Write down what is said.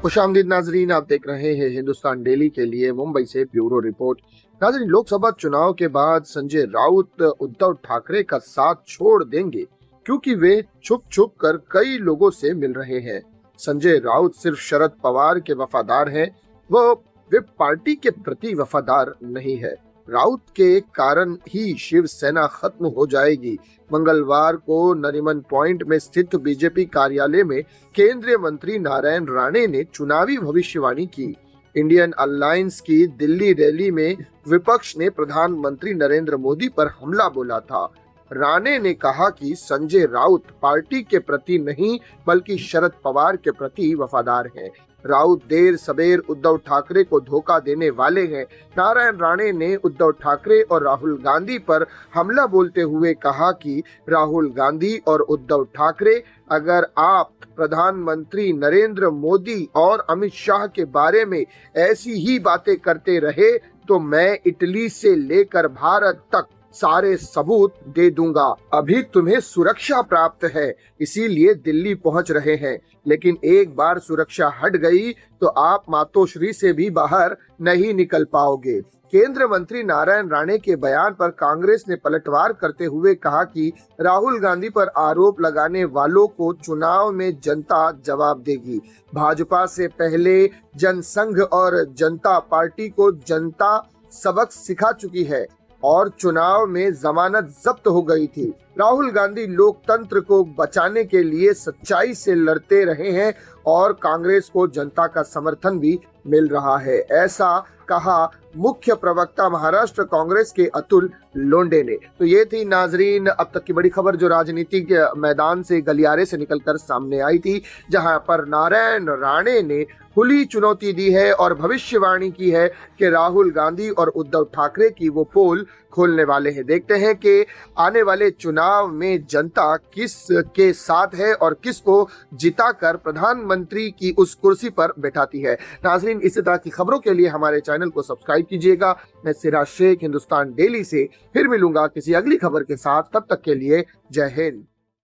खुशामदीद नाजरीन, आप देख रहे हैं हिंदुस्तान डेली के लिए मुंबई से ब्यूरो रिपोर्ट। नाजरीन, लोकसभा चुनाव के बाद संजय राउत उद्धव ठाकरे का साथ छोड़ देंगे क्योंकि वे छुप छुप कर कई लोगों से मिल रहे हैं। संजय राउत सिर्फ शरद पवार के वफादार हैं, वे पार्टी के प्रति वफादार नहीं है। राउत के कारण ही शिवसेना खत्म हो जाएगी। मंगलवार को नरीमन पॉइंट में स्थित बीजेपी कार्यालय में केंद्रीय मंत्री नारायण राणे ने चुनावी भविष्यवाणी की। इंडियन अलायंस की दिल्ली रैली में विपक्ष ने प्रधानमंत्री नरेंद्र मोदी पर हमला बोला था। राणे ने कहा कि संजय राउत पार्टी के प्रति नहीं बल्कि शरद पवार के प्रति वफादार हैं। राउत देर सबेर उद्धव ठाकरे को धोखा देने वाले हैं। नारायण राणे ने उद्धव ठाकरे और राहुल गांधी पर हमला बोलते हुए कहा कि राहुल गांधी और उद्धव ठाकरे, अगर आप प्रधानमंत्री नरेंद्र मोदी और अमित शाह के बारे में ऐसी ही बातें करते रहे तो मैं इटली से लेकर भारत तक सारे सबूत दे दूंगा। अभी तुम्हें सुरक्षा प्राप्त है, इसीलिए दिल्ली पहुंच रहे हैं, लेकिन एक बार सुरक्षा हट गई तो आप मातोश्री से भी बाहर नहीं निकल पाओगे। केंद्रीय मंत्री नारायण राणे के बयान पर कांग्रेस ने पलटवार करते हुए कहा कि राहुल गांधी पर आरोप लगाने वालों को चुनाव में जनता जवाब देगी। भाजपा से पहले जनसंघ और जनता पार्टी को जनता सबक सिखा चुकी है और चुनाव में जमानत जब्त हो गई थी। राहुल गांधी लोकतंत्र को बचाने के लिए सच्चाई से लड़ते रहे हैं और कांग्रेस को जनता का समर्थन भी मिल रहा है, ऐसा कहा मुख्य प्रवक्ता महाराष्ट्र कांग्रेस के अतुल लोंडे ने। तो ये थी नाजरीन अब तक की बड़ी खबर जो राजनीति के मैदान से गलियारे से निकलकर सामने आई थी, जहां पर नारायण राणे ने खुली चुनौती दी है और भविष्यवाणी की है कि राहुल गांधी और उद्धव ठाकरे की वो पोल खोलने वाले हैं। देखते हैं कि आने वाले चुनाव में जनता किस के साथ है और किसको जिताकर प्रधानमंत्री की उस कुर्सी पर बैठाती है। नाजरीन, इसी तरह की खबरों के लिए हमारे चैनल को सब्सक्राइब कीजिएगा। मैं सिराज शेख हिंदुस्तान डेली से फिर मिलूंगा किसी अगली खबर के साथ। तब तक के लिए जय हिंद।